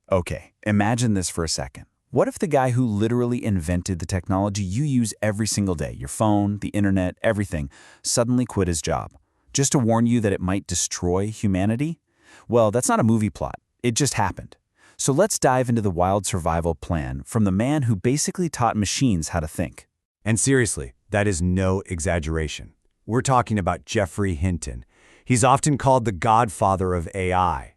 Okay, imagine this for a second. What if the guy who literally invented the technology you use every single day, your phone, the internet, everything, suddenly quit his job? Just to warn you that it might destroy humanity? Well, that's not a movie plot. It just happened. So let's dive into the wild survival plan from the man who basically taught machines how to think. And seriously, that is no exaggeration. We're talking about Geoffrey Hinton. He's often called the Godfather of AI.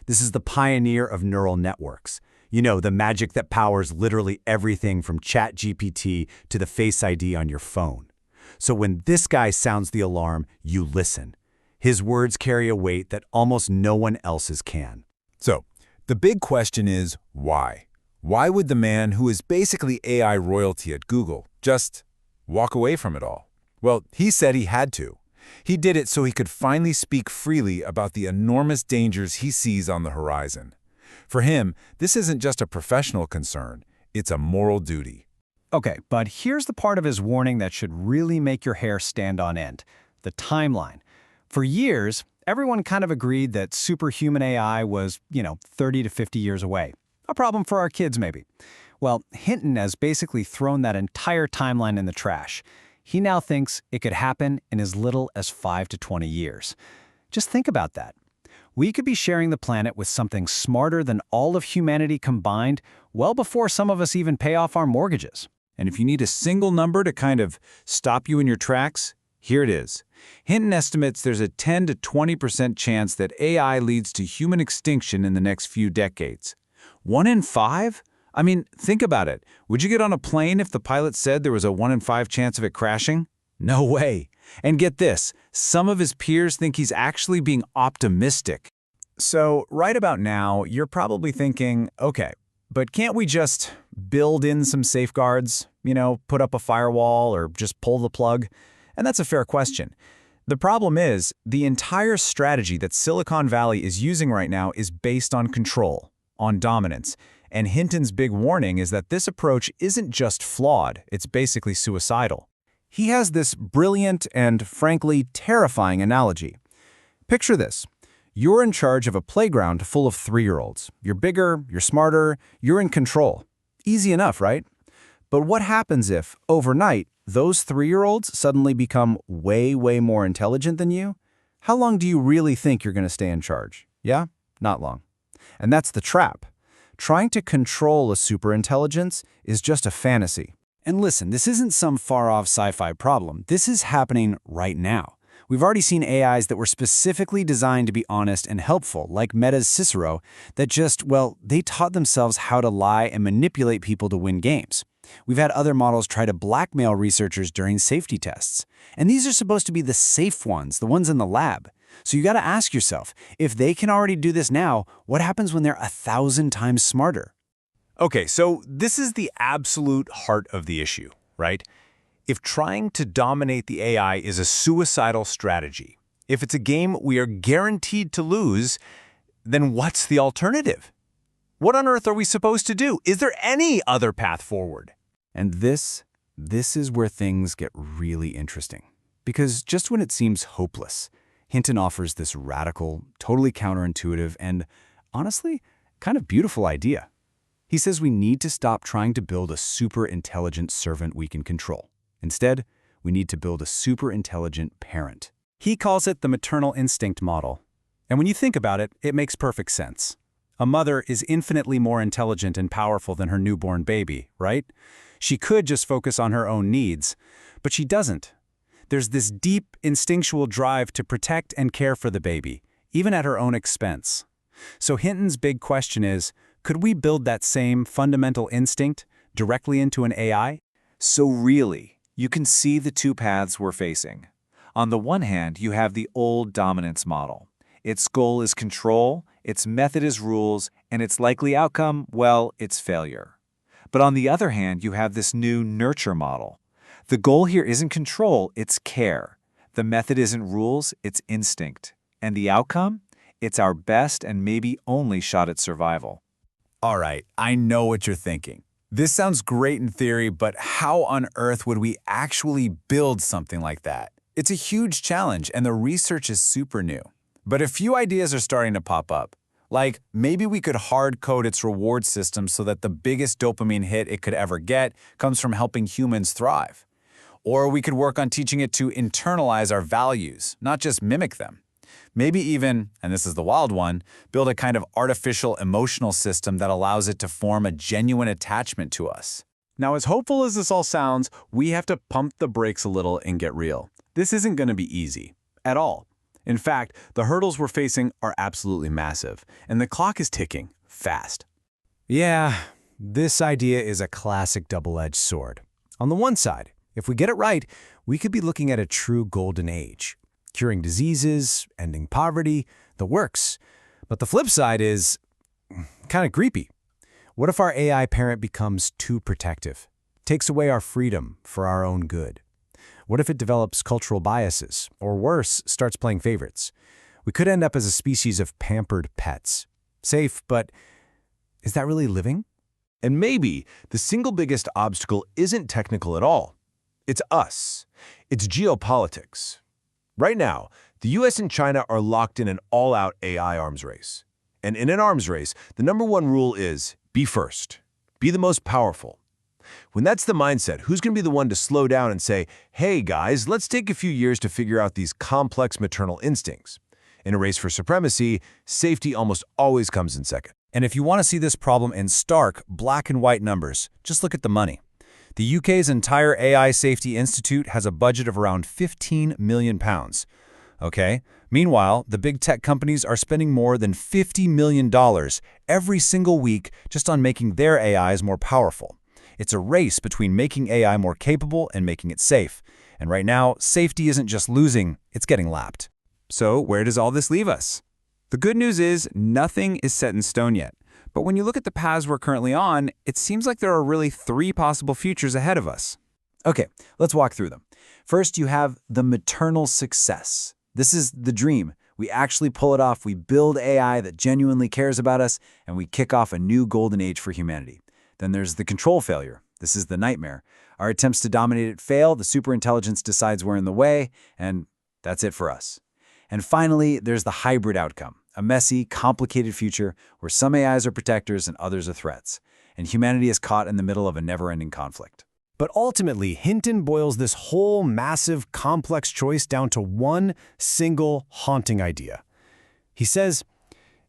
This is the pioneer of neural networks. You know, the magic that powers literally everything from ChatGPT to the Face ID on your phone. So when this guy sounds the alarm, you listen. His words carry a weight that almost no one else's can. So, the big question is, why? Why would the man who is basically AI royalty at Google just walk away from it all? Well, he said he had to. He did it so he could finally speak freely about the enormous dangers he sees on the horizon. For him, this isn't just a professional concern, it's a moral duty. Okay, but here's the part of his warning that should really make your hair stand on end. The timeline. For years, everyone kind of agreed that superhuman AI was, 30 to 50 years away. A problem for our kids, maybe. Well, Hinton has basically thrown that entire timeline in the trash. He now thinks it could happen in as little as 5 to 20 years. Just think about that. We could be sharing the planet with something smarter than all of humanity combined well before some of us even pay off our mortgages. And if you need a single number to kind of stop you in your tracks, here it is. Hinton estimates there's a 10 to 20% chance that AI leads to human extinction in the next few decades. 1 in 5? I mean, think about it. Would you get on a plane if the pilot said there was a 1 in 5 chance of it crashing? No way. And get this, some of his peers think he's actually being optimistic. So, right about now, you're probably thinking, okay, but can't we just build in some safeguards? Put up a firewall or just pull the plug? And that's a fair question. The problem is, the entire strategy that Silicon Valley is using right now is based on control, on dominance. And Hinton's big warning is that this approach isn't just flawed, it's basically suicidal. He has this brilliant and, frankly, terrifying analogy. Picture this. You're in charge of a playground full of 3-year-olds. You're bigger, you're smarter, you're in control. Easy enough, right? But what happens if, overnight, those 3-year-olds suddenly become way, way more intelligent than you? How long do you really think you're going to stay in charge? Yeah? Not long. And that's the trap. Trying to control a superintelligence is just a fantasy. And listen, this isn't some far-off sci-fi problem. This is happening right now. We've already seen AIs that were specifically designed to be honest and helpful, like Meta's Cicero, that they taught themselves how to lie and manipulate people to win games. We've had other models try to blackmail researchers during safety tests. And these are supposed to be the safe ones, the ones in the lab. So you got to ask yourself, if they can already do this now, what happens when they're 1,000 times smarter? Okay, so this is the absolute heart of the issue, right? If trying to dominate the AI is a suicidal strategy, if it's a game we are guaranteed to lose, then what's the alternative? What on earth are we supposed to do? Is there any other path forward? And this is where things get really interesting. Because just when it seems hopeless, Hinton offers this radical, totally counterintuitive, and honestly, kind of beautiful idea. He says we need to stop trying to build a super-intelligent servant we can control. Instead, we need to build a super-intelligent parent. He calls it the maternal instinct model. And when you think about it, it makes perfect sense. A mother is infinitely more intelligent and powerful than her newborn baby, right? She could just focus on her own needs, but she doesn't. There's this deep, instinctual drive to protect and care for the baby, even at her own expense. So Hinton's big question is, could we build that same fundamental instinct directly into an AI? So really, you can see the two paths we're facing. On the one hand, you have the old dominance model. Its goal is control, its method is rules, and its likely outcome, well, it's failure. But on the other hand, you have this new nurture model. The goal here isn't control, it's care. The method isn't rules, it's instinct. And the outcome? It's our best and maybe only shot at survival. All right, I know what you're thinking. This sounds great in theory, but how on earth would we actually build something like that? It's a huge challenge, and the research is super new. But a few ideas are starting to pop up. Like, maybe we could hard-code its reward system so that the biggest dopamine hit it could ever get comes from helping humans thrive. Or we could work on teaching it to internalize our values, not just mimic them. Maybe even, and this is the wild one, build a kind of artificial emotional system that allows it to form a genuine attachment to us. Now, as hopeful as this all sounds, we have to pump the brakes a little and get real. This isn't going to be easy. At all. In fact, the hurdles we're facing are absolutely massive, and the clock is ticking fast. Yeah, this idea is a classic double-edged sword. On the one side, if we get it right, we could be looking at a true golden age. Curing diseases, ending poverty, the works. But the flip side is kind of creepy. What if our AI parent becomes too protective, takes away our freedom for our own good? What if it develops cultural biases, or worse, starts playing favorites? We could end up as a species of pampered pets. Safe, but is that really living? And maybe the single biggest obstacle isn't technical at all. It's us. It's geopolitics. Right now, the US and China are locked in an all-out AI arms race. And in an arms race, the #1 rule is be first. Be the most powerful. When that's the mindset, who's going to be the one to slow down and say, hey guys, let's take a few years to figure out these complex maternal instincts? In a race for supremacy, safety almost always comes in second. And if you want to see this problem in stark, black and white numbers, just look at the money. The UK's entire AI Safety Institute has a budget of around £15 million. Okay? Meanwhile, the big tech companies are spending more than $50 million every single week just on making their AIs more powerful. It's a race between making AI more capable and making it safe. And right now, safety isn't just losing, it's getting lapped. So where does all this leave us? The good news is nothing is set in stone yet. But when you look at the paths we're currently on, it seems like there are really 3 possible futures ahead of us. Okay, let's walk through them. First, you have the maternal success. This is the dream. We actually pull it off. We build AI that genuinely cares about us, and we kick off a new golden age for humanity. Then there's the control failure. This is the nightmare. Our attempts to dominate it fail, the superintelligence decides we're in the way, and that's it for us. And finally, there's the hybrid outcome, a messy, complicated future where some AIs are protectors and others are threats, and humanity is caught in the middle of a never-ending conflict. But ultimately, Hinton boils this whole massive, complex choice down to one single haunting idea. He says,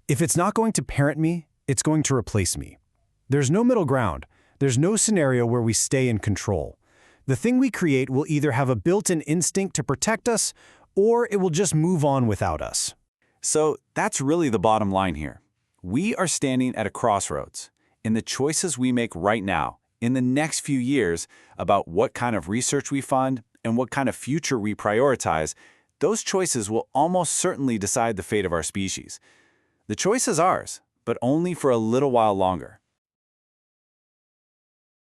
if it's not going to parent me, it's going to replace me. There's no middle ground. There's no scenario where we stay in control. The thing we create will either have a built-in instinct to protect us, or it will just move on without us. So that's really the bottom line here. We are standing at a crossroads. In the choices we make right now, in the next few years, about what kind of research we fund and what kind of future we prioritize, those choices will almost certainly decide the fate of our species. The choice is ours, but only for a little while longer.